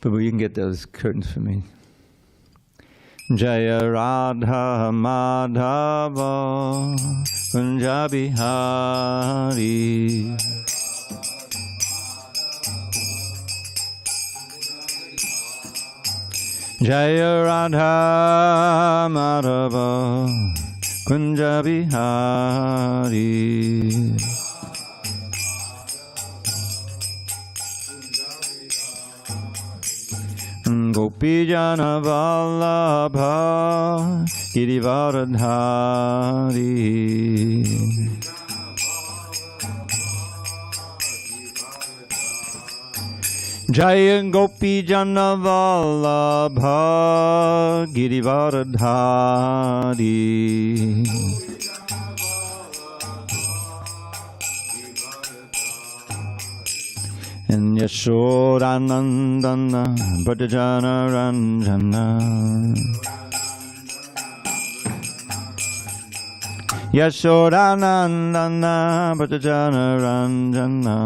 But you can get those curtains for me. Jaya Radha Madhava Kunja Bihari. Jaya Radha Madhava Kunja Bihari. Gopijana Vallabha Girivaradhari. Jaya Gopijana Vallabha Girivaradhari. And Yashodanandana Bhajana Ranjana. Yashodanandana Bhajana Ranjana.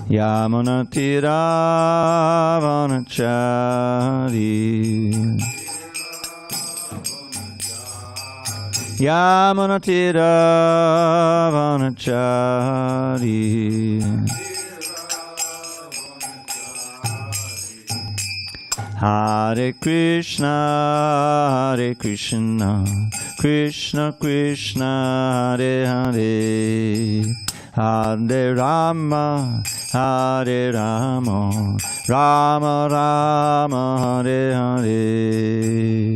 Yamunatira Vanachari. Yamunatira Vanachari. Hare Krishna, Hare Krishna, Krishna Krishna, Hare Hare, Hare Rama, Hare Rama, Rama Rama, Hare Hare.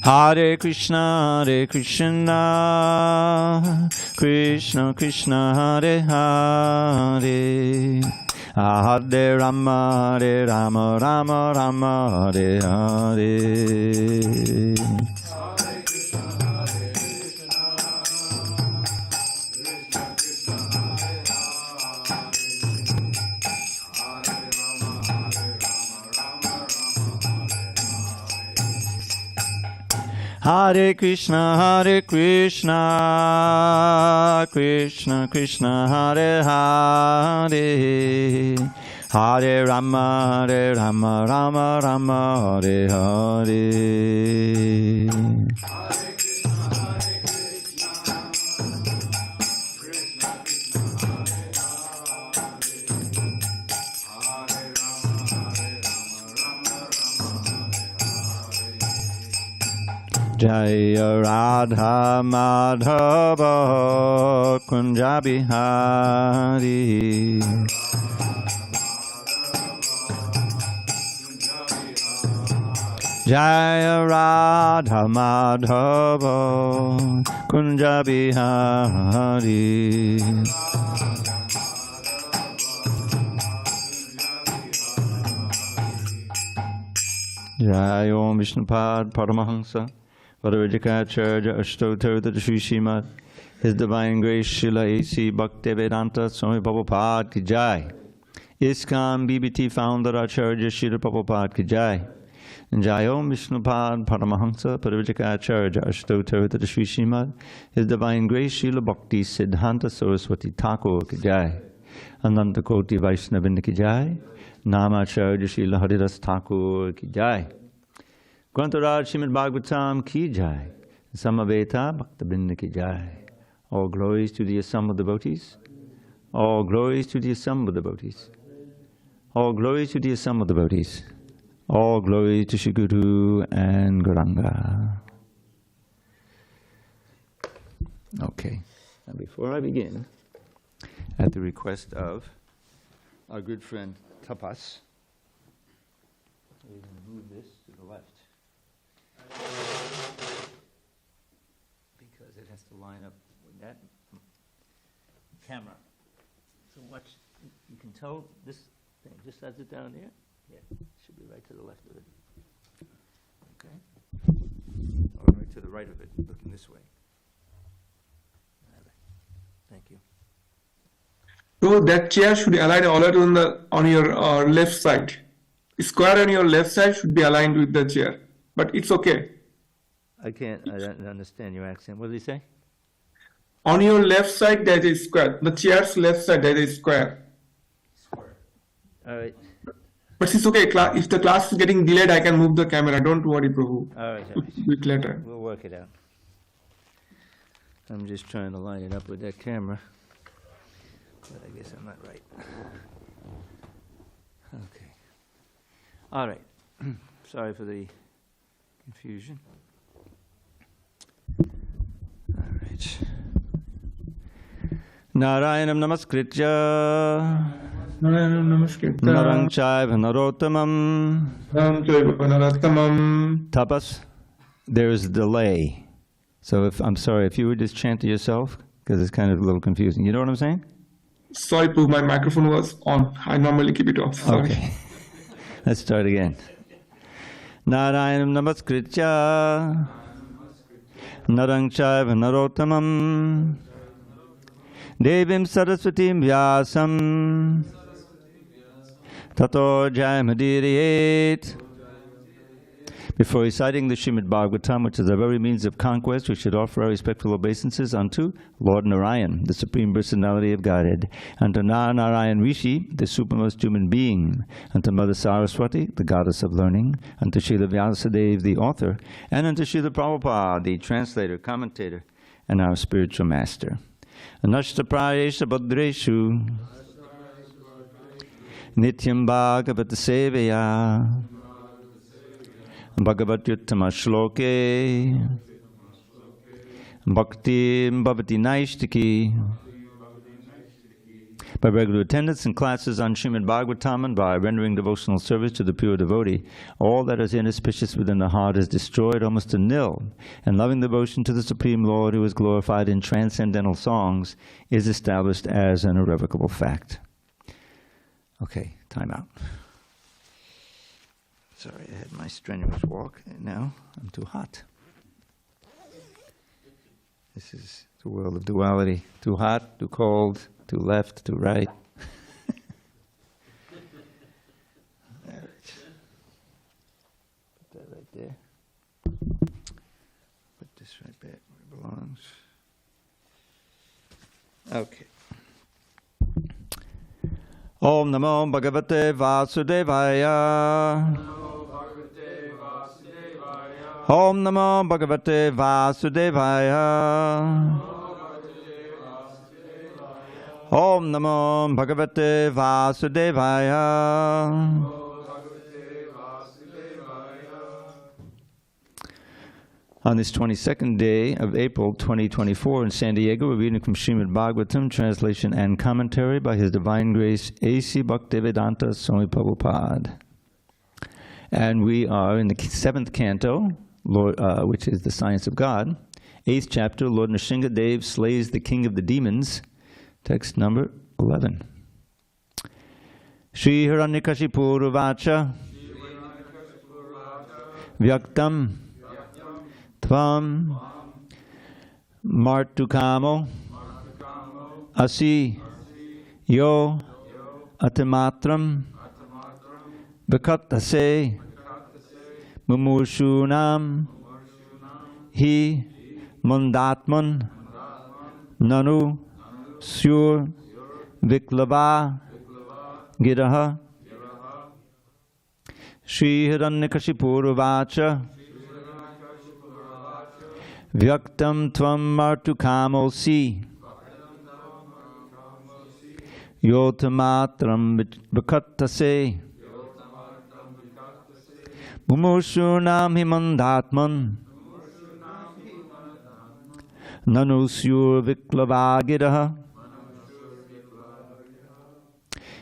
Hare Krishna, Hare Krishna, Krishna Krishna, Hare Hare, Hare Rama, Hare Rama, Rama Rama, Hare Hare. Hare Krishna, Hare Krishna, Krishna Krishna, Hare Hare, Hare Rama, Hare Rama, Rama Rama, Hare Hare. Jaya Radha Madhava Kunja Bihari. Jaya Radha Madhava Kunja Bihari. Jaya Om Vishnupad Paramahansa Varavajikacharya Ashtottara Sri Srimad His Divine Grace Srila A.C. Bhaktivedanta Swami Prabhupada Ki Jai. ISKCON BBT Founder Acharya Srila Prabhupada Ki Jai. Jai Om Vishnupad Paramahansa Varavajikacharya Ashtottara Sri Srimad His Divine Grace Srila Bhakti Siddhanta Saraswati Thakur Ki Jai. Ananta Koti Vaishnavinda Ki Jai. Namacharya Srila Haridas Thakur Ki Jai. Grantaraj Srimad Bhagavatam Ki Jai. Samaveta Bhaktabinda Ki Jai. All glories to the assembled devotees. All glories to the assembled devotees. All glories to the assembled devotees. All glory to Shri Guru and Gauranga. Okay, and before I begin, at the request of our good friend Tapas, we're going to move this to the left. Because it has to line up with that camera. So watch, you can tell this thing, just as it down there, yeah, it should be right to the left of it. Okay? Or right to the right of it, looking this way. Thank you. So that chair should be aligned always on your left side. Square on your left side should be aligned with the chair. But it's okay. I don't understand your accent. What did he say? On your left side there is square. The chair's left side there is square. Square. All right. But it's okay. If the class is getting delayed, I can move the camera. Don't worry, Prabhu. All right. We'll do it later. We'll work it out. I'm just trying to line it up with that camera. But I guess I'm not right. Okay. All right. Sorry for the confusion. All right. Narayanam namaskritya. Narayanam namaskritya. Narang chaiva narottamam. Narang chaiva narottamam. Tapas. There's a delay. So I'm sorry if you would just chant to yourself, because it's kind of a little confusing. You know what I'm saying? Sorry, Prabhu, my microphone was on. I normally keep it off. Sorry. Okay. Let's start again. Narayanam namaskritya. Narang chaiva narottamam. Devim saraswatim vyasam. Tato jayamadiriyet. Before reciting the Srimad Bhagavatam, which is the very means of conquest, we should offer our respectful obeisances unto Lord Narayan, the Supreme Personality of Godhead, unto Narayan Rishi, the supremest human being, unto Mother Saraswati, the goddess of learning, unto Srila Vyasadeva, the author, and unto Srila Prabhupada, the translator, commentator, and our spiritual master. Anashtaprayesha Bhadreshu Nityam Bhagavata Sevaya Bhagavatyuttama Shloke Bhakti Bhavati Naishtiki. By regular attendance in classes on Srimad Bhagavatam and by rendering devotional service to the pure devotee, all that is inauspicious within the heart is destroyed almost to nil, and loving devotion to the Supreme Lord, who is glorified in transcendental songs, is established as an irrevocable fact. Okay, time out. Sorry, I had my strenuous walk, and now I'm too hot. This is the world of duality. Too hot, too cold, too left, too right. All right. Put that right there. Put this right back where it belongs. Okay. Om Namo Bhagavate Vasudevaya. Om Namo Bhagavate Vasudevaya. Om Namo Bhagavate Vasudevaya. On this 22nd day of April 2024 in San Diego, we're reading from Srimad Bhagavatam, translation and commentary by His Divine Grace A.C. Bhaktivedanta Swami Prabhupada. And we are in the 7th canto, which is the Science of God. 8th chapter, Lord Nrsingadev slays the king of the demons. Text number 11. Shri Hiraṇyakaśipu Ruvacha Vyaktam Tvam Martukamo Asi Yo Atimatram Bhakattase Mumushunam Hi Mundatman Nanu Sur Viklava Giraha. Shri Hiraṇyakaśipu Ruvacha Vyaktam Tvam Martukamosi Yotamatram Bhakattase Mumushunam Himandatman Nanusyur Viklavagiraha.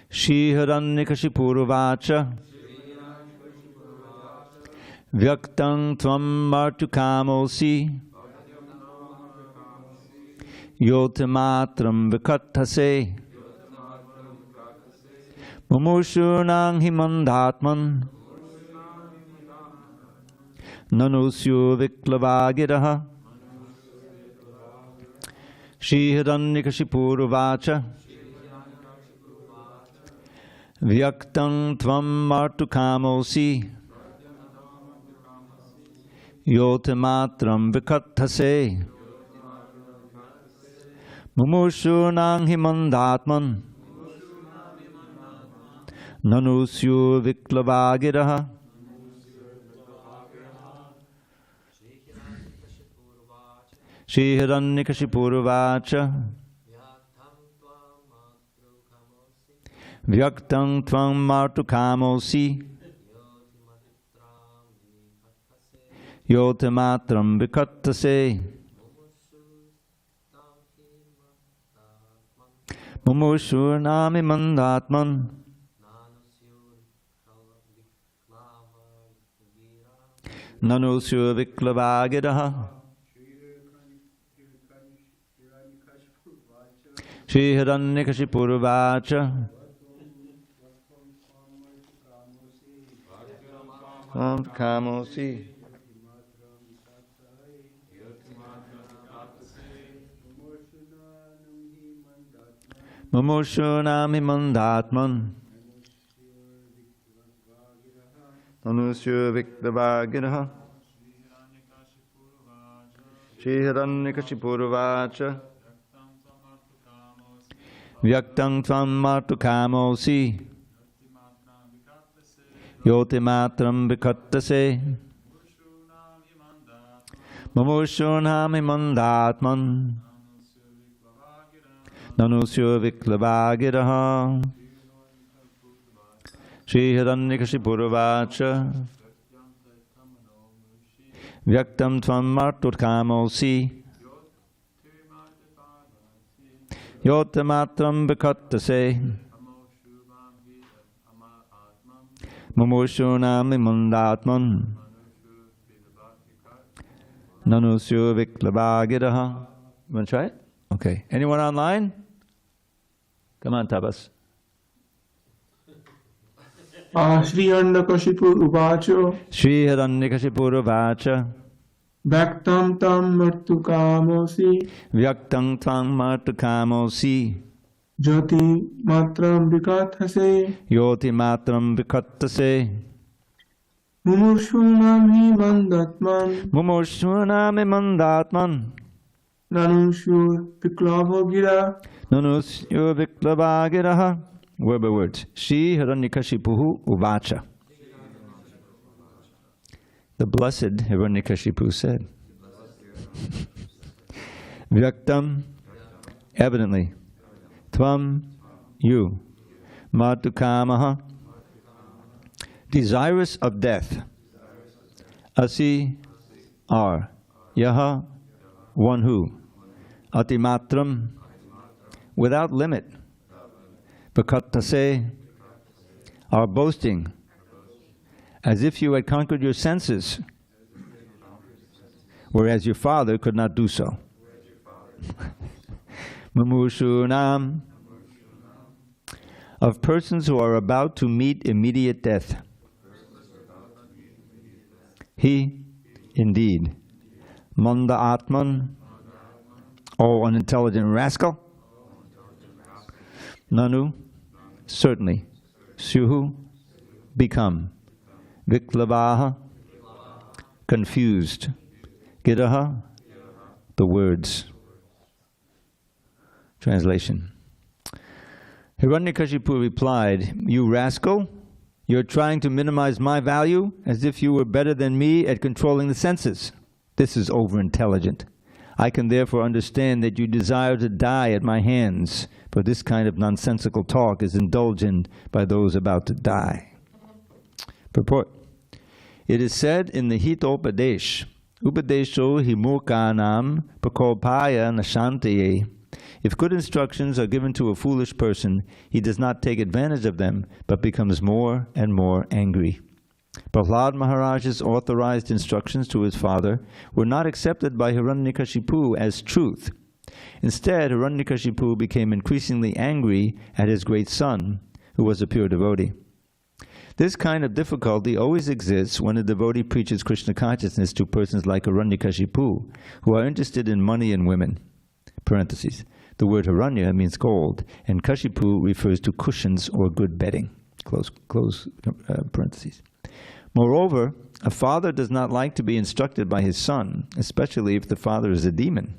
Shri Hiraṇyakaśipu Ruvacha Vyaktam Tvam Martukamosi Yotamatram Vikattase Mumushunam Himandatman Nanusyu Viklavagiraha. Shri Hiraṇyakaśipu Ruvacha Vyaktam tvam martukamosi yotamatram vikattase mumushunang himandatman nanusyu viklavagiraha. Shri Hiraṇyakaśipu uvaca Vyaktam tvam martukamosi yotamatram vikattase mumushurnami mandatman nanusyu viklavagiraha. Shri Hiraṇyakaśipu uvaca Kamosi Mumushunami mandatman Nanusya Viktavagiraha. Shri Hiraṇyakaśipu uvaca Vyaktam tvam martukamosi yotimatram vikattase mumushunami mandatman nanusyo viklavagiraha. Shri Hiraṇyakaśipu uvaca Vyaktam tvam martukamosi yotamatram vikattase mumushunami mandatman nanusyo viklavagiraha. You want to try it? Okay. Anyone online? Come on, Tapas. Shri Hiraṇyakaśipu uvaca Shri Hiraṇyakaśipu uvaca Vyaktam tam martukamosi Vyaktam tvam martukamosi jati matram vikattase yoti matram vikattase mumushunam hi mandatman mumushunami mandatman nanusyu viklavagiraha. nanusyo viklavagiraha. Word by words. Shri Hiraṇyakaśipu uvaca. The blessed Hiraṇyakaśipu said, Vyaktam, evidently, tvam, you, martukamaha, desirous of death, asi, are, yaha, one who, atimatram, without limit, vikattase, are boasting, as if you had conquered your senses, whereas your father could not do so. Mumushunam, of persons who are about to meet immediate death. He, indeed, manda atman, O unintelligent rascal. Nanu, certainly. Syuhu, become. Viklavaha, confused. Giraha, the words. Translation. Hiraṇyakaśipu replied, "You rascal, you're trying to minimize my value as if you were better than me at controlling the senses. This is overintelligent. I can therefore understand that you desire to die at my hands, for this kind of nonsensical talk is indulgent by those about to die." Purport. It is said in the Hitopadesh, Upadesho himurkanam pakopaya nashantaye. If good instructions are given to a foolish person, he does not take advantage of them, but becomes more and more angry. Prahlāda Mahārāja's authorized instructions to his father were not accepted by Hiraṇyakaśipu as truth. Instead, Hiraṇyakaśipu became increasingly angry at his great son, who was a pure devotee. This kind of difficulty always exists when a devotee preaches Krishna consciousness to persons like Hiraṇyakaśipu, who are interested in money and women. Parentheses. The word Hiranya means gold, and Kashipu refers to cushions or good bedding. close parentheses. Moreover, a father does not like to be instructed by his son, especially if the father is a demon.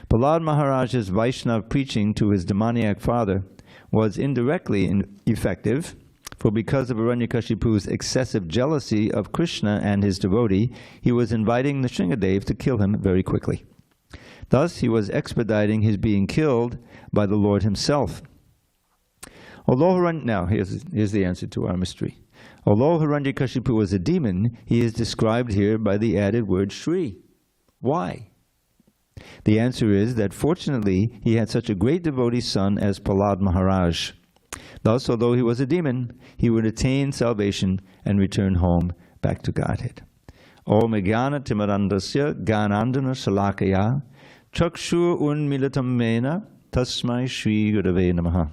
Prahlāda Mahārāja's Vaishnava preaching to his demoniac father was indirectly effective, for because of Hiraṇyakashipu's excessive jealousy of Krishna and his devotee, he was inviting Nrsimhadev to kill him very quickly. Thus, he was expediting his being killed by the Lord himself. Now, here's the answer to our mystery. Although Hiraṇyakashipu was a demon, he is described here by the added word Shri. Why? The answer is that fortunately he had such a great devotee son as Prahlāda Mahārāja. Thus, although he was a demon, he would attain salvation and return home back to Godhead. Om Jnana Timirandasya Jnanandana Shalakaya Chakshur Unmilitam Mena Tasmai Shri Gurave Namaha.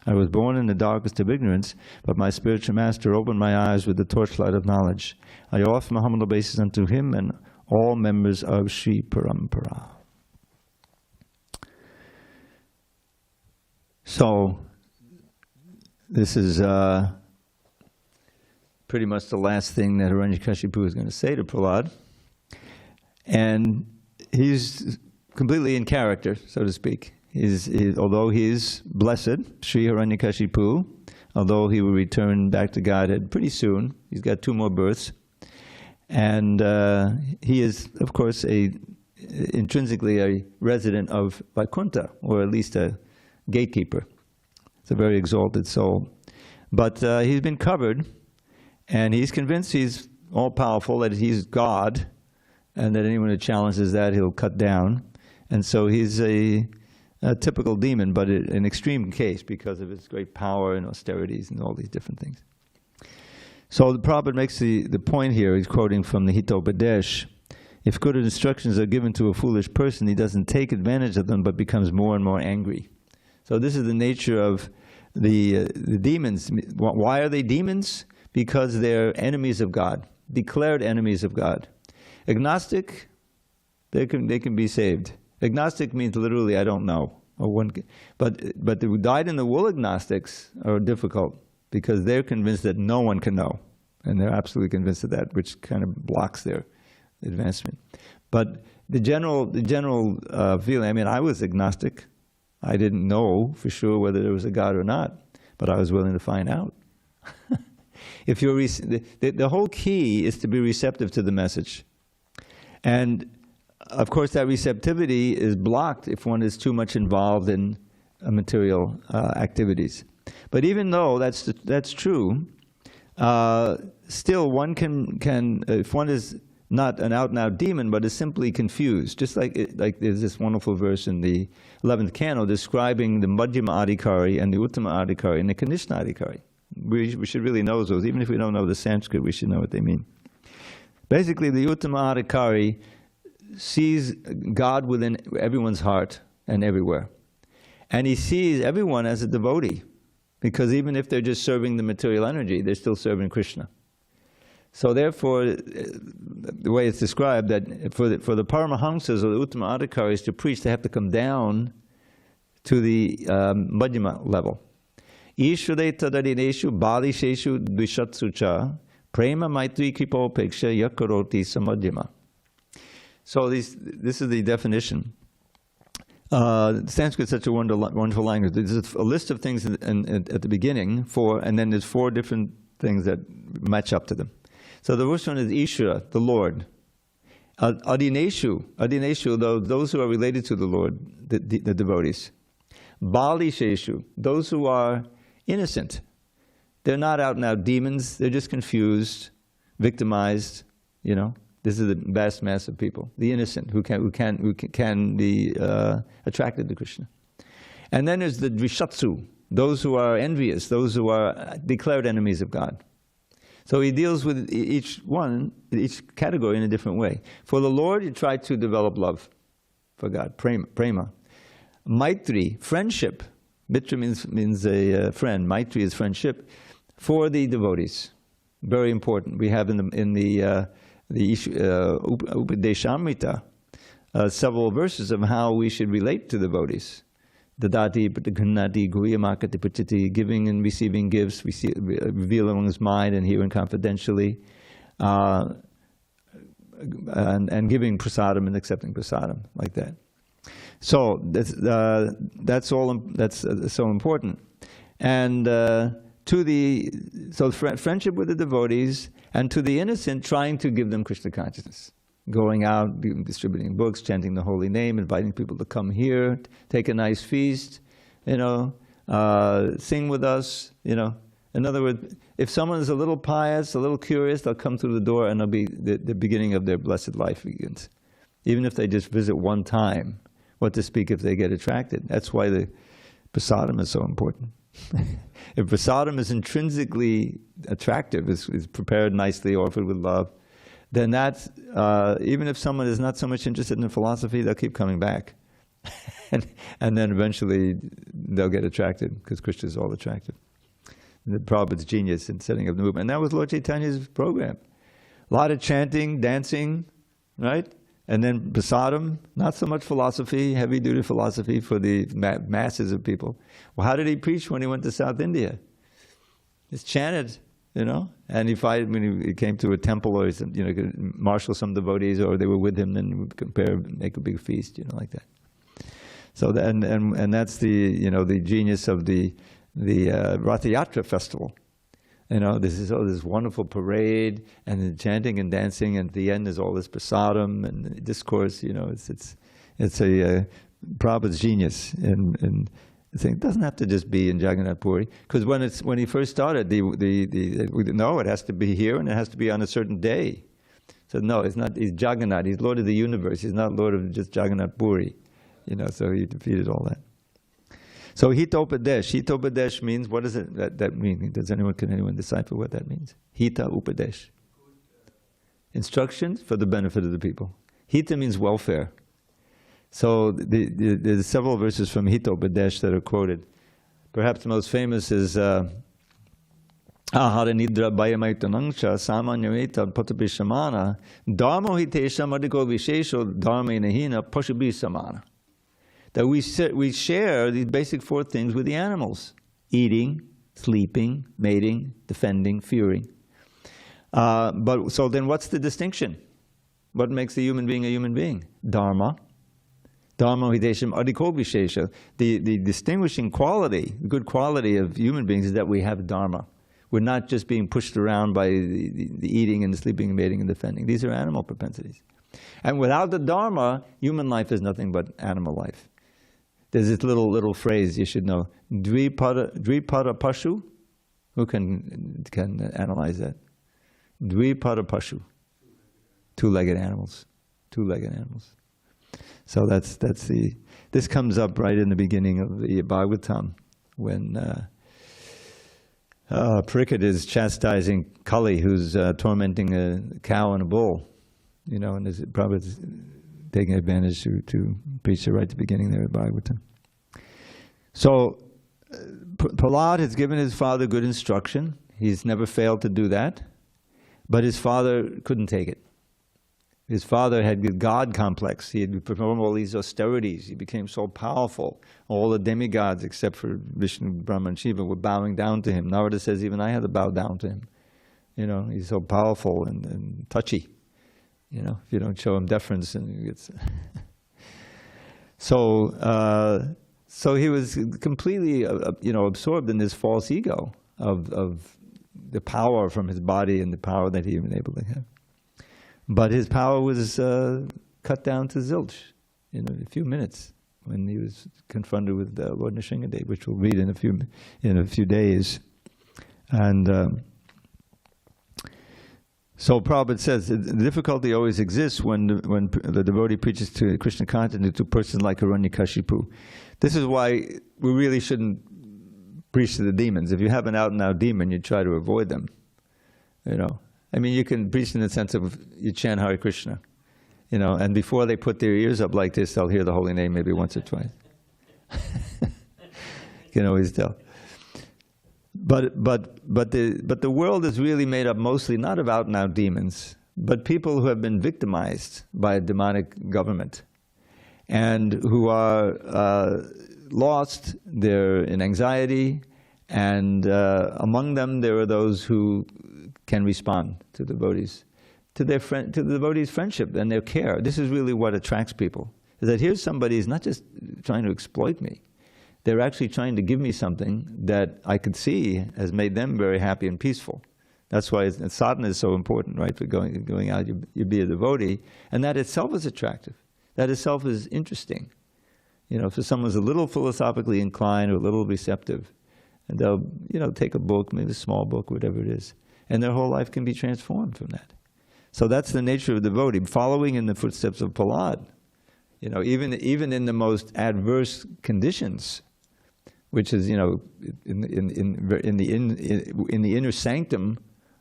I was born in the darkest of ignorance, but my spiritual master opened my eyes with the torchlight of knowledge. I offer my humble obeisance unto him and all members of Sri Parampara. So, this is pretty much the last thing that Hiraṇyakashipu is going to say to Prahlāda. And he's completely in character, so to speak. Although he is blessed, Sri Hiraṇyakashipu, although he will return back to Godhead pretty soon, he's got 2 more births. And he is, of course, intrinsically a resident of Vaikuntha, or at least a gatekeeper. It's a very exalted soul. But he's been covered, and he's convinced he's all-powerful, that he's God, and that anyone who challenges that, he'll cut down. And so he's a typical demon, but an extreme case because of his great power and austerities and all these different things. So the Prabhupada makes the point here, he's quoting from the Hitopadesh. If good instructions are given to a foolish person, he doesn't take advantage of them, but becomes more and more angry. So this is the nature of the demons. Why are they demons? Because they're enemies of God, declared enemies of God. Agnostic, they can be saved. Agnostic means literally, I don't know. But the dyed-in-the-wool agnostics are difficult because they're convinced that no one can know. And they're absolutely convinced of that, which kind of blocks their advancement. But the general feeling, I mean, I was agnostic. I didn't know for sure whether there was a God or not, but I was willing to find out. If you're the whole key is to be receptive to the message. And of course, that receptivity is blocked if one is too much involved in material activities. But even though that's true, still one can if one is not an out-and-out demon, but is simply confused, just like there's this wonderful verse in the 11th canto describing the Madhyama Adhikari and the Uttama Adhikari and the Kanishna Adhikari. We should really know those. Even if we don't know the Sanskrit, we should know what they mean. Basically, the Uttama Adhikari sees God within everyone's heart and everywhere. And he sees everyone as a devotee, because even if they're just serving the material energy, they're still serving Krishna. So therefore, the way it's described, that for the Paramahamsas or the Uttama Adhikaris to preach, they have to come down to the Madhyama level. Ishvare tadadineshu balisheshu dvishatsucha prema maitri kripopeksha yakaroti samadhyama. So this is the definition. Sanskrit is such a wonderful language. There's a list of things at the beginning, and then there's 4 different things that match up to them. So the first one is Ishvara, the Lord. Adineshu, those who are related to the Lord, the devotees. Balisheshu, those who are innocent. They're not out and out demons, they're just confused, victimized, you know. This is the vast mass of people, the innocent, who can be attracted to Krishna. And then there's the Dvishatsu, those who are envious, those who are declared enemies of God. So he deals with each category in a different way. For the Lord, he tried to develop love for God, prema. Maitri, friendship. Mitra means a friend. Maitri is friendship for the devotees. Very important. We have in the Upadeshamrita several verses of how we should relate to devotees. Dadati Pataganati Guyamakati Pachiti, giving and receiving gifts, revealing one's mind and hearing confidentially, and giving prasadam and accepting prasadam, like that. So that's so important. And friendship with the devotees, and to the innocent, trying to give them Krishna consciousness. Going out, distributing books, chanting the holy name, inviting people to come here, take a nice feast, sing with us, In other words, if someone is a little pious, a little curious, they'll come through the door and it'll be the beginning of their blessed life begins. Even if they just visit one time, what to speak if they get attracted. That's why the prasadam is so important. If prasadam is intrinsically attractive, is prepared nicely, offered with love, then that's, even if someone is not so much interested in philosophy, they'll keep coming back. and then eventually they'll get attracted, because Krishna is all attractive. The Prabhupada's genius in setting up the movement. And that was Lord Chaitanya's program. A lot of chanting, dancing, right? And then prasadam, not so much philosophy, heavy-duty philosophy for the masses of people. Well, how did he preach when he went to South India? He's chanted, and when he came to a temple, or marshal some devotees, or they were with him, then he would make a big feast, like that. So and that's the genius of the Ratha Yatra festival. This is this wonderful parade, and the chanting and dancing, and at the end is all this prasadam and discourse. It's a Prabhupada's genius, and it doesn't have to just be in Jagannath Puri, because when he first started, no, it has to be here, and it has to be on a certain day. So no, it's not. He's Jagannath. He's Lord of the universe. He's not Lord of just Jagannath Puri. So he defeated all that. So Hitopadesh means, what does that mean? Can anyone decipher what that means? Hita Upadesh. Instructions for the benefit of the people. Hita means welfare. So there's several verses from Hitopadesh that are quoted. Perhaps the most famous is Ahara Nidra Bhayamaitanangcha Samanyameta Patabhishamana Dharmo Hitesha Madhiko Vishesho Dharma Nahina Pashabhisamana. That we share these basic four things with the animals: eating, sleeping, mating, defending, fearing. But so then what's the distinction? What makes a human being a human being? Dharma. Dharma hidesham adhiko vishesha. The distinguishing quality, the good quality of human beings is that we have dharma. We're not just being pushed around by the eating and the sleeping and mating and defending. These are animal propensities. And without the dharma, human life is nothing but animal life. There's this little phrase you should know. Dvipada pashu. Who can analyze that? Dvipada pashu. Two-legged animals. Two-legged animals. So this comes up right in the beginning of the Bhagavatam, when Parikshit is chastising Kali, who's tormenting a cow and a bull. And is probably taking advantage to preach it right at the beginning there at Bhagavatam. So Prahlāda has given his father good instruction. He's never failed to do that. But his father couldn't take it. His father had the God complex. He had performed all these austerities. He became so powerful. All the demigods, except for Vishnu, Brahma, and Shiva, were bowing down to him. Narada says even I had to bow down to him. He's so powerful and touchy. If you don't show him deference, and he gets so he was completely absorbed in this false ego of the power from his body and the power that he was able to have. But his power was cut down to zilch in a few minutes when he was confronted with Lord Nrsimhadev, which we'll read in a few days. And so Prabhupada says the difficulty always exists when the devotee preaches to Krishna consciousness to a person like Hiraṇyakaśipu. This is why we really shouldn't preach to the demons. If you have an out-and-out demon, you try to avoid them. You can preach in the sense of you chant Hare Krishna, and before they put their ears up like this, they'll hear the holy name maybe once or twice. You can always tell. But the world is really made up mostly not of out-and-out demons, but people who have been victimized by a demonic government, and who are lost, they're in anxiety, and among them there are those who can respond to devotees, to the devotees' friendship and their care. This is really what attracts people, is that here's somebody who's not just trying to exploit me. They're actually trying to give me something that I could see has made them very happy and peaceful. That's why sadhana is so important, right? For going out, you be a devotee, and that itself is attractive. That itself is interesting. You know, if someone's a little philosophically inclined or a little receptive, and they'll, you know, take a book, maybe a small book, whatever it is, and their whole life can be transformed from that. So that's the nature of a devotee, following in the footsteps of Prahlāda. You know, even in the most adverse conditions, which is, you know, in the inner sanctum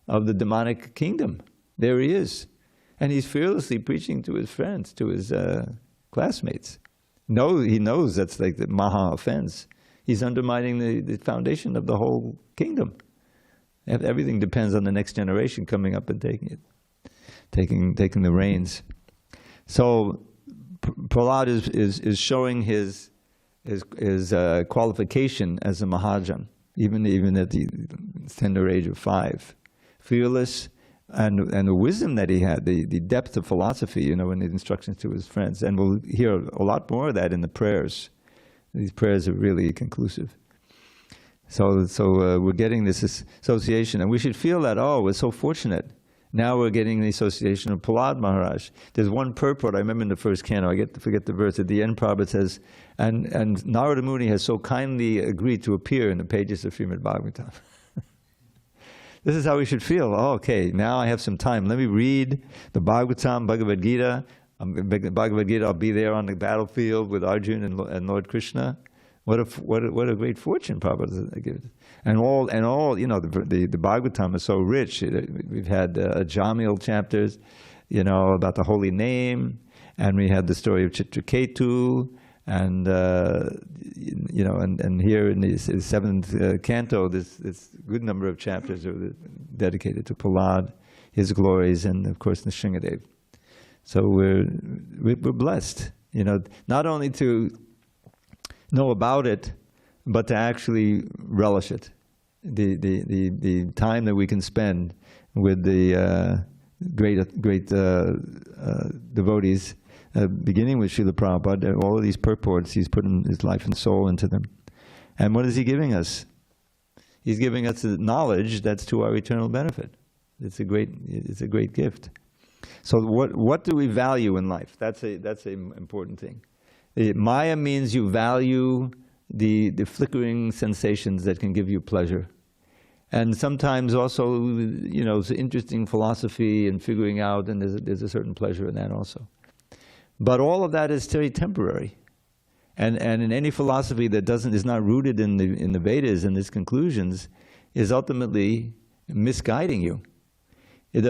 of the demonic kingdom, there he is, and he's fearlessly preaching to his friends, to his classmates. He knows that's like the maha offense. He's undermining the foundation of the whole kingdom. Everything depends on the next generation coming up and taking the reins. So Prahlāda is showing his qualification as a Mahajan, even at the tender age of 5. Fearless, and the wisdom that he had, the depth of philosophy, you know, in the instructions to his friends. And we'll hear a lot more of that in the prayers. These prayers are really conclusive. So we're getting this association, and we should feel that, oh, we're so fortunate. Now we're getting the association of Prahlāda Mahārāja. There's one purport, I remember in the first canto, I forget the verse, at the end Prabhupada says, and Narada Muni has so kindly agreed to appear in the pages of Srimad Bhagavatam. This is how we should feel. Oh, okay, now I have some time. Let me read the Bhagavatam, Bhagavad Gita. Bhagavad Gita, I'll be there on the battlefield with Arjuna and Lord Krishna. What a great fortune Prabhupada gives. And all, you know, the Bhagavatam is so rich. We've had Jamil chapters, you know, about the holy name, and we had the story of Chitraketu, and you know, and here in the 7th canto, this good number of chapters are dedicated to Prahlāda, his glories, and of course Nrsimhadev. So we're blessed, you know, not only to know about it, but to actually relish it. The time that we can spend with the great devotees, beginning with Srila Prabhupada, all of these purports, he's putting his life and soul into them. And what is he giving us? He's giving us the knowledge that's to our eternal benefit. It's a great gift. So what do we value in life? That's an important thing. Maya means you value the flickering sensations that can give you pleasure. And sometimes also, you know, it's an interesting philosophy and figuring out, and there's a certain pleasure in that also. But all of that is very temporary. And in any philosophy that is not rooted in the Vedas and its conclusions, is ultimately misguiding you. As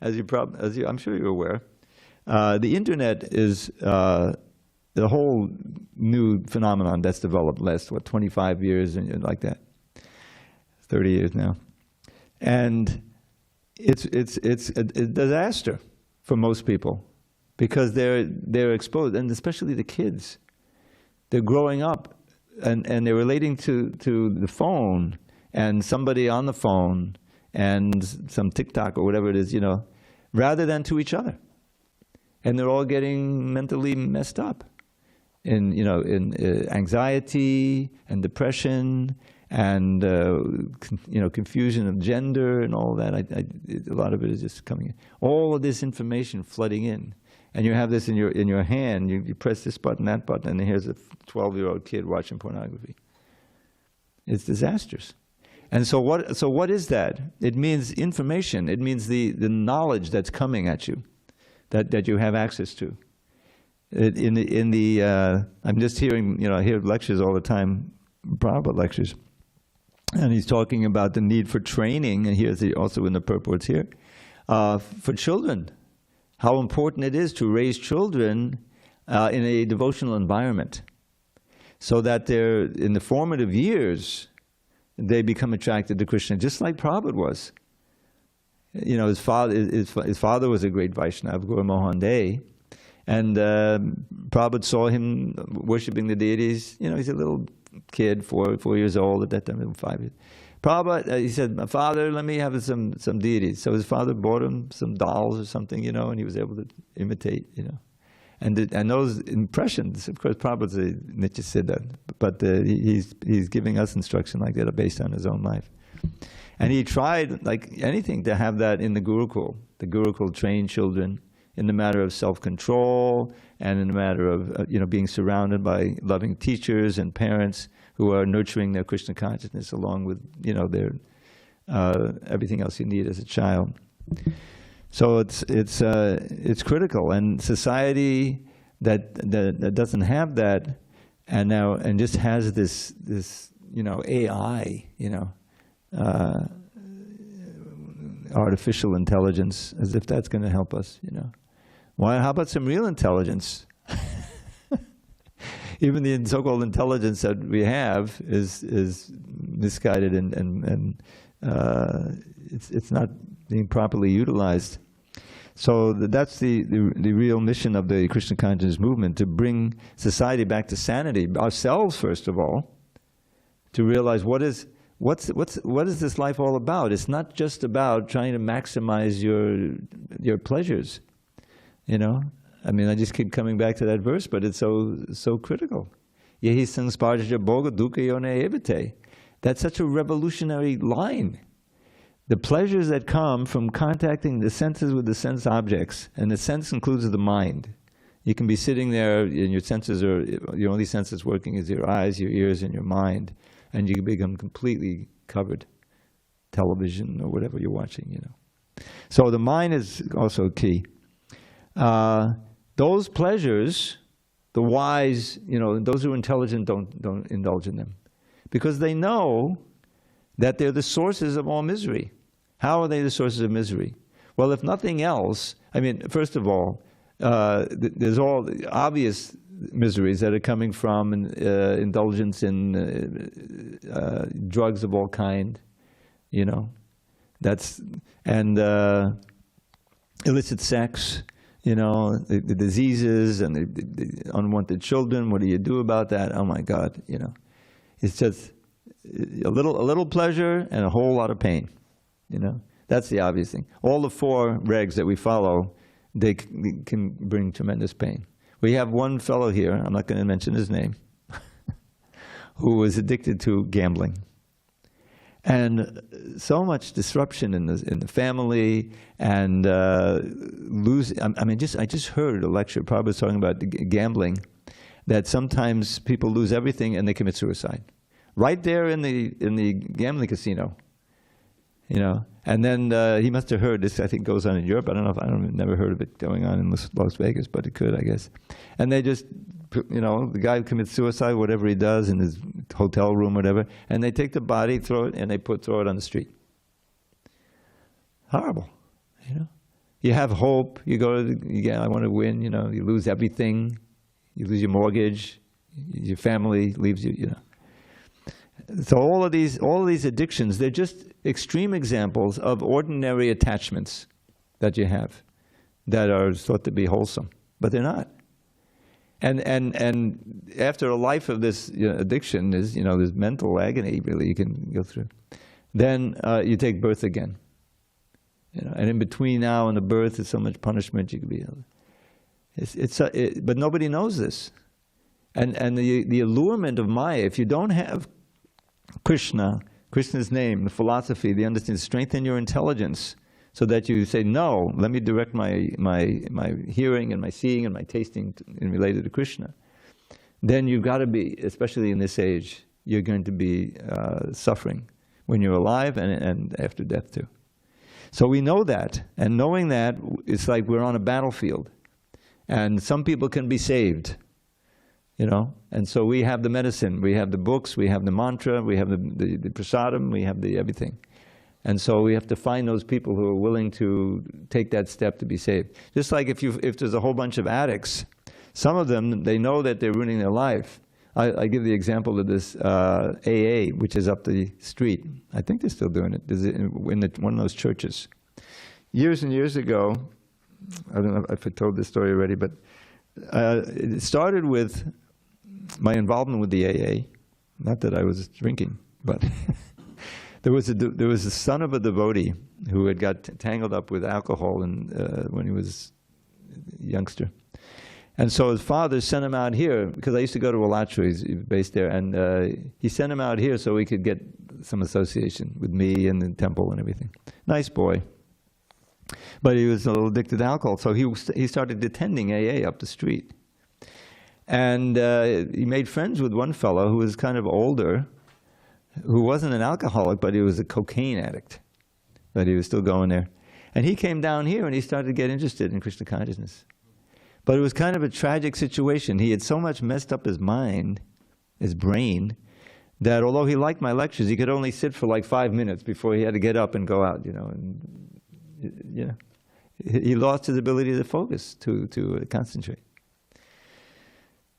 I'm sure you're aware, the internet is the whole new phenomenon that's developed last 25 years and like that, 30 years now, and it's a disaster for most people because they're exposed, and especially the kids. They're growing up and they're relating to the phone and somebody on the phone and some TikTok or whatever it is, you know, rather than to each other. And they're all getting mentally messed up in anxiety and depression and confusion of gender and all that. A lot of it is just coming in. All of this information flooding in, and you have this in your hand. You press this button, that button, and here's a 12-year-old kid watching pornography. It's disastrous. And so what is that? It means information. It means the knowledge that's coming at you, that you have access to. I'm just hearing, I hear lectures all the time, Prabhupada lectures, and he's talking about the need for training, and here's also in the purports here, for children, how important it is to raise children in a devotional environment, so that they're in the formative years, they become attracted to Krishna, just like Prabhupada was. His father was a great Vaishnava, Guru Mohan Dey, And Prabhupada saw him worshipping the deities. You know, he's a little kid, 4 years old at that time, 5 years. Prabhupada, he said, "Father, let me have some deities." So his father bought him some dolls or something, you know, and he was able to imitate, you know. And those impressions, of course, Prabhupada's a Nitya Siddha, but he's giving us instruction like that based on his own life. And he tried, like anything, to have that in the Gurukul. The Gurukul trained children in the matter of self-control and in the matter of you know, being surrounded by loving teachers and parents who are nurturing their Krishna consciousness along with, you know, their everything else you need as a child. So it's critical, and society that doesn't have that, and just has this you know, AI, you know, artificial intelligence, as if that's going to help us, you know. Why? How about some real intelligence? Even the so-called intelligence that we have is misguided, and it's not being properly utilized. So that's the real mission of the Krishna consciousness movement, to bring society back to sanity, ourselves first of all, to realize what is this life all about. It's not just about trying to maximize your pleasures, you know. I mean, I just keep coming back to that verse, but it's so critical. Yehi sangsparja bhoga dukkha yone evite. That's such a revolutionary line. The pleasures that come from contacting the senses with the sense objects, and the sense includes the mind. You can be sitting there, and your senses are, your only senses working is your eyes, your ears, and your mind, and you become completely covered. Television or whatever you're watching, you know. So the mind is also key. Those pleasures, the wise, you know, those who are intelligent don't indulge in them, because they know that they're the sources of all misery. How are they the sources of misery? Well, if nothing else, I mean, first of all, there's all the obvious miseries that are coming from indulgence in drugs of all kind, you know. And illicit sex, you know, the diseases and the unwanted children. What do you do about that? Oh my God, you know. It's just a little pleasure and a whole lot of pain, you know. That's the obvious thing. All the 4 regs that we follow, they can bring tremendous pain. We have one fellow here, I'm not going to mention his name, who was addicted to gambling. And so much disruption in the family, and losing. I mean, I just heard a lecture, probably talking about gambling, that sometimes people lose everything and they commit suicide, right there in the gambling casino, you know. And then he must have heard this. I think goes on in Europe. Never heard of it going on in Las Vegas, but it could, I guess. And they just, you know, the guy commits suicide, whatever he does in his hotel room, whatever, and they take the body, throw it on the street. Horrible, you know. You have hope. You go to I want to win. You know, you lose everything. You lose your mortgage. Your family leaves you. You know. So all of these addictions, they're just extreme examples of ordinary attachments that you have that are thought to be wholesome, but they're not. And after a life of this, you know, addiction, is, you know, this mental agony really you can go through. Then you take birth again, you know, and in between now and the birth, there's so much punishment you could be. But nobody knows this, and the allurement of Maya. If you don't have Krishna's name, the philosophy, the understanding, strengthen your intelligence, so that you say, no, let me direct my hearing and my seeing and my tasting in related to Krishna. Then you've got to be, especially in this age, you're going to be suffering when you're alive and after death too. So we know that, and knowing that, it's like we're on a battlefield, and some people can be saved, you know. And so we have the medicine, we have the books, we have the mantra, we have the prasadam, we have the everything. And so we have to find those people who are willing to take that step to be saved. Just like if there's a whole bunch of addicts, some of them, they know that they're ruining their life. I give the example of this AA, which is up the street. I think they're still doing it. In one of those churches. Years and years ago, I don't know if I told this story already, but it started with my involvement with the AA. Not that I was drinking, but there was a son of a devotee who had got tangled up with alcohol when he was a youngster. And so his father sent him out here, because I used to go to Alatra, he's based there, and he sent him out here so he could get some association with me and the temple and everything. Nice boy. But he was a little addicted to alcohol, so he started attending AA up the street. And he made friends with one fellow who was kind of older, who wasn't an alcoholic, but he was a cocaine addict. But he was still going there. And he came down here and he started to get interested in Krishna consciousness. But it was kind of a tragic situation. He had so much messed up his mind, his brain, that although he liked my lectures, he could only sit for like 5 minutes before he had to get up and go out, He lost his ability to focus, to concentrate.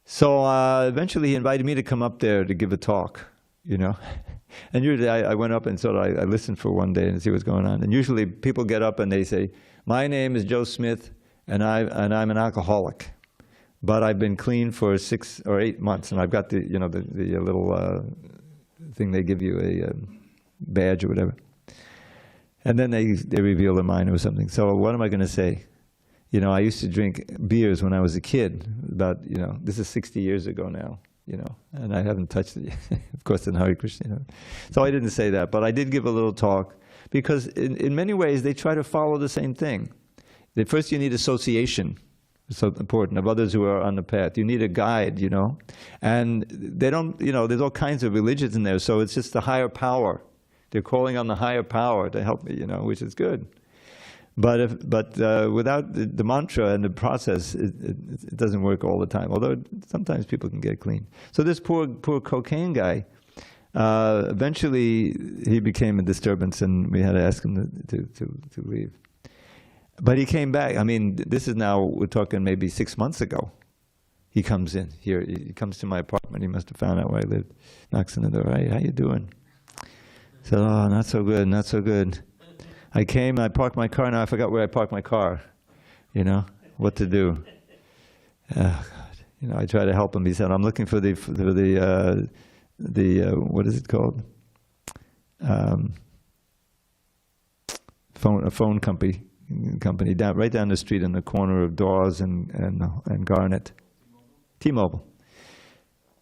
So eventually he invited me to come up there to give a talk, And usually I went up and I listened for one day and see what's going on. And usually people get up and they say, "My name is Joe Smith, and I'm an alcoholic, but I've been clean for 6 or 8 months, and I've got the little thing they give you, a badge or whatever." And then they reveal their mind or something. So what am I going to say? I used to drink beers when I was a kid. About this is 60 years ago now. And I haven't touched it yet. Of course, in Hare Krishna. So I didn't say that, but I did give a little talk, because in many ways they try to follow the same thing. First, you need association. It's so important, of others who are on the path. You need a guide, And they don't, there's all kinds of religions in there, so it's just the higher power. They're calling on the higher power to help me, which is good. But without the mantra and the process, it doesn't work all the time. Although sometimes people can get clean. So this poor cocaine guy, eventually he became a disturbance, and we had to ask him to leave. But he came back. I mean, this is now, we're talking maybe 6 months ago. He comes in here. He comes to my apartment. He must have found out where I lived. Knocks on the door. "Hey, how you doing?" I said, "Oh, not so good, not so good. I came, I parked my car, now I forgot where I parked my car. What to do?" Oh, God. I try to help him. He said, "I'm looking for the what is it called? A phone company right down the street in the corner of Dawes and Garnet. T-Mobile."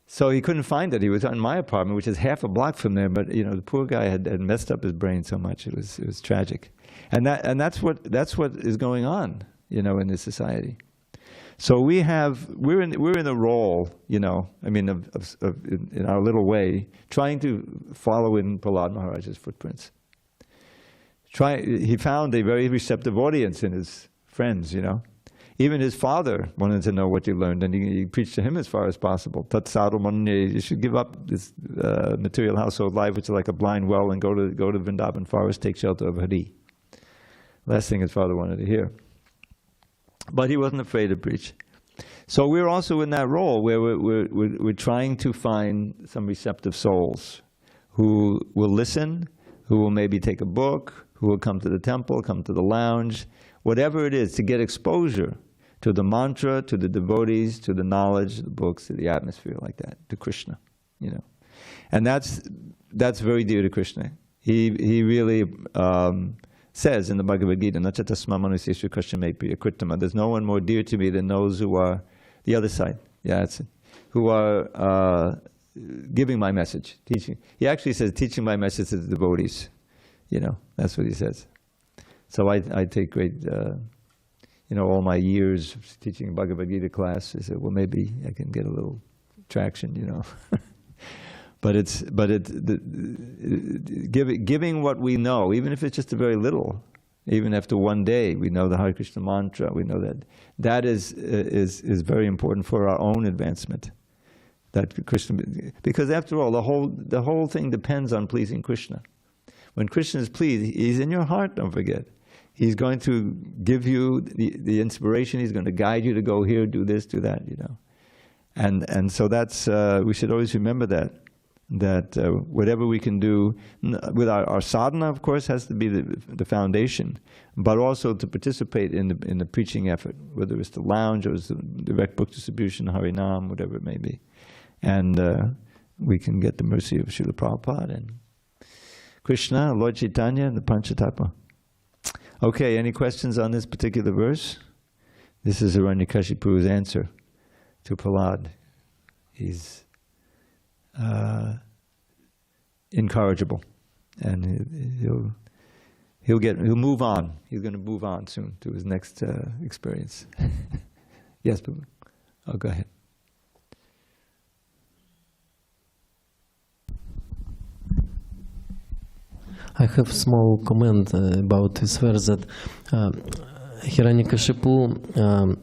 So he couldn't find it. He was in my apartment, which is half a block from there. But the poor guy had messed up his brain so much. It was tragic, and that's what is going on, in this society. So we're in a role, in our little way, trying to follow in Prahlāda Mahārāja's footprints. He found a very receptive audience in his friends, Even his father wanted to know what you learned, and he preached to him as far as possible. Tat sadhu manye, you should give up this material household life, which is like a blind well, and go to Vrindavan forest, take shelter of Hari. Last thing his father wanted to hear. But he wasn't afraid to preach. So we're also in that role where we're trying to find some receptive souls who will listen, who will maybe take a book, who will come to the temple, come to the lounge, whatever it is, to get exposure to the mantra, to the devotees, to the knowledge, the books, to the atmosphere like that, to Krishna, And that's very dear to Krishna. He really says in the Bhagavad Gita, "Nachatasma manuseshu kashyame priya krittama." There's no one more dear to me than those who are the other side. Yeah, that's it. Who are giving my message, teaching. He actually says, teaching my message to the devotees. That's what he says. So I take great, all my years teaching Bhagavad Gita class, I said, well, maybe I can get a little traction, But giving what we know, even if it's just a very little, even after one day, we know the Hare Krishna mantra, we know that is very important for our own advancement. That Krishna, because after all, the whole thing depends on pleasing Krishna. When Krishna is pleased, He's in your heart, don't forget. He's going to give you the inspiration, He's going to guide you to go here, do this, do that, And so that's, we should always remember that. that whatever we can do with our sadhana, of course, has to be the foundation, but also to participate in the preaching effort, whether it's the lounge or it's the direct book distribution, Harinam, whatever it may be. And we can get the mercy of Srila Prabhupada and Krishna, Lord Chaitanya, and the Panchatattva. Okay, any questions on this particular verse? This is Hiraṇyakashipu's answer to Prahlāda. He's incorrigible, and he'll move on. He's going to move on soon to his next experience. Yes, Prabhu. Oh, go ahead. I have a small comment about this verse that Hiraṇyakashipu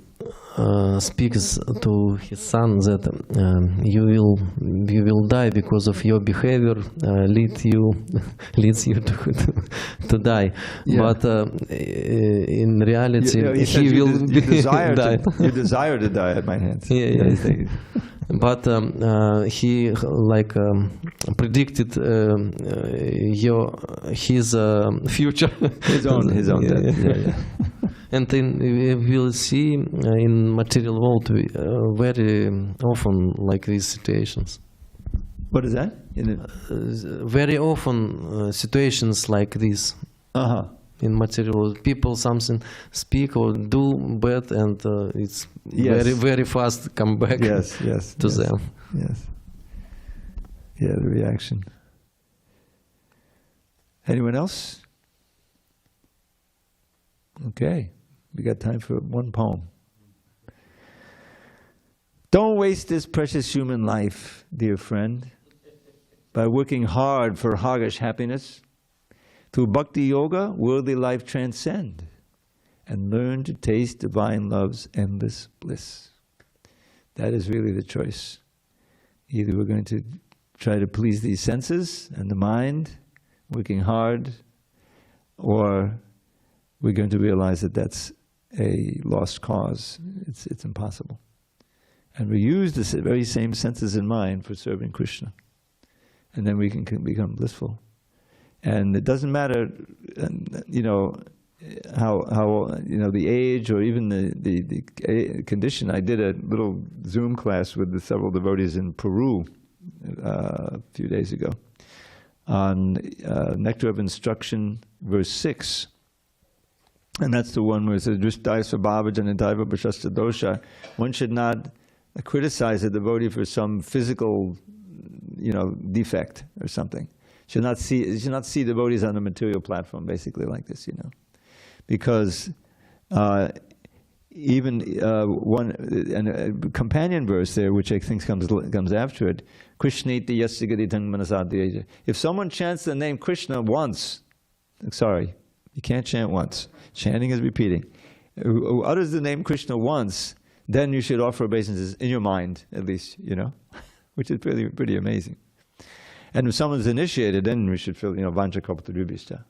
speaks to his son that you will die because of your behavior leads you to die. Yeah. But in reality, he will die. You desire to die at my hands. Yeah. But he predicted his future. His own death. Yeah. And then we will see in material world very often like these situations. What is that? Very often situations like this. In material world, people something speak or do bad, and it's very fast come back to them. Yes. Yeah, the reaction. Anyone else? Okay. We got time for one poem. Don't waste this precious human life, dear friend, by working hard for hoggish happiness. Through bhakti yoga, worldly life transcend and learn to taste divine love's endless bliss. That is really the choice. Either we're going to try to please these senses and the mind, working hard, or we're going to realize that that's a lost cause. It's impossible. And we use the very same senses in mind for serving Krishna. And then we can become blissful. And it doesn't matter, how the age or even the condition. I did a little Zoom class with several devotees in Peru a few days ago on Nectar of Instruction, verse 6. And that's the one where it says, Drishtaya Svabhava Janitaiva Prashasta Dosha. One should not criticize a devotee for some physical, defect or something. Should not see devotees on a material platform, basically like this, because even a companion verse there, which I think comes after it, Krishniti Yasigaditam Manasadhyaja. If someone chants the name Krishna once, sorry, you can't chant once. Chanting is repeating. Who utters the name Krishna once, then you should offer obeisances in your mind, at least, which is pretty amazing. And if someone's initiated, then we should feel, Vancha Kalpatarubhishta,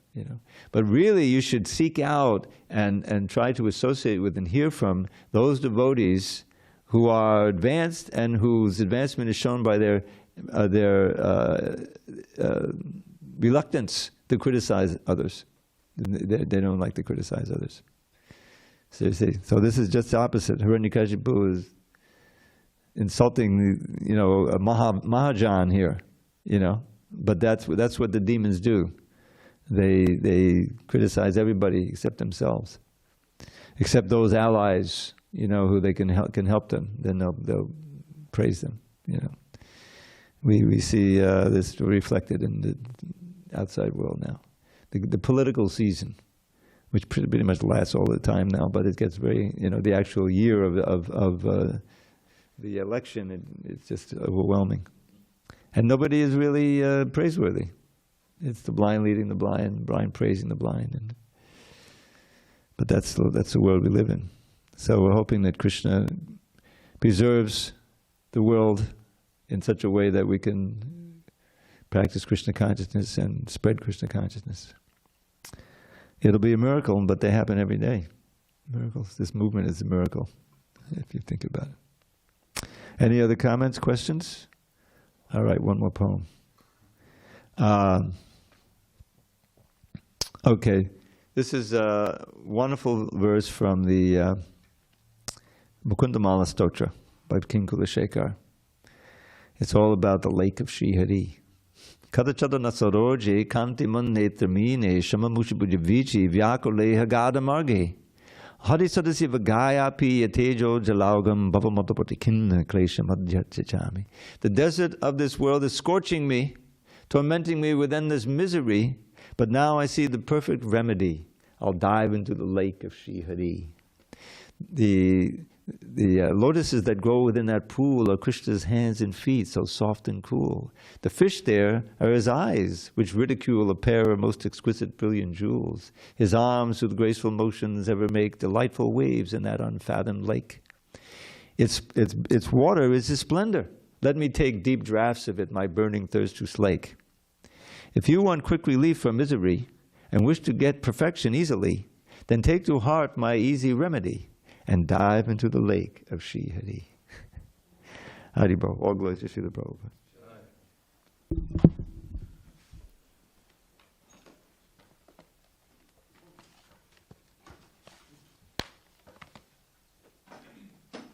But really, you should seek out and try to associate with and hear from those devotees who are advanced and whose advancement is shown by their reluctance to criticize others. They don't like to criticize others. So this is just the opposite. Hiraṇyakashipu is insulting, a Mahāraja here. But that's what the demons do. They criticize everybody except themselves, except those allies, who they can help them. Then they'll praise them. We see this reflected in the outside world now. The political season, which pretty much lasts all the time now, but it gets very, the actual year of the election, it's just overwhelming. And nobody is really praiseworthy. It's the blind leading the blind, blind praising the blind. But that's the world we live in. So we're hoping that Krishna preserves the world in such a way that we can practice Krishna consciousness and spread Krishna consciousness. It'll be a miracle, but they happen every day. Miracles. This movement is a miracle, if you think about it. Any other comments, questions? All right, one more poem. Okay, this is a wonderful verse from the Mukundamala Stotra by King Kulashekar. It's all about the lake of Sri Hari. Kadachadana saroje kantiman netramine shamamushipujavichi vyakuleha gadamarge. Hari sadasi vagayapi yatejo jalaugam bhavamotapatikin klesham adhyachachami. The desert of this world is scorching me, tormenting me within this misery, but now I see the perfect remedy. I'll dive into the lake of Sri Hari. The lotuses that grow within that pool are Krishna's hands and feet, so soft and cool. The fish there are his eyes, which ridicule a pair of most exquisite brilliant jewels. His arms with graceful motions ever make delightful waves in that unfathomed lake. Its water is his splendor. Let me take deep draughts of it, my burning thirst to slake. If you want quick relief from misery and wish to get perfection easily, then take to heart my easy remedy and dive into the lake of Sri Hari. Hari Bol. All glories to Srila Prabhupada.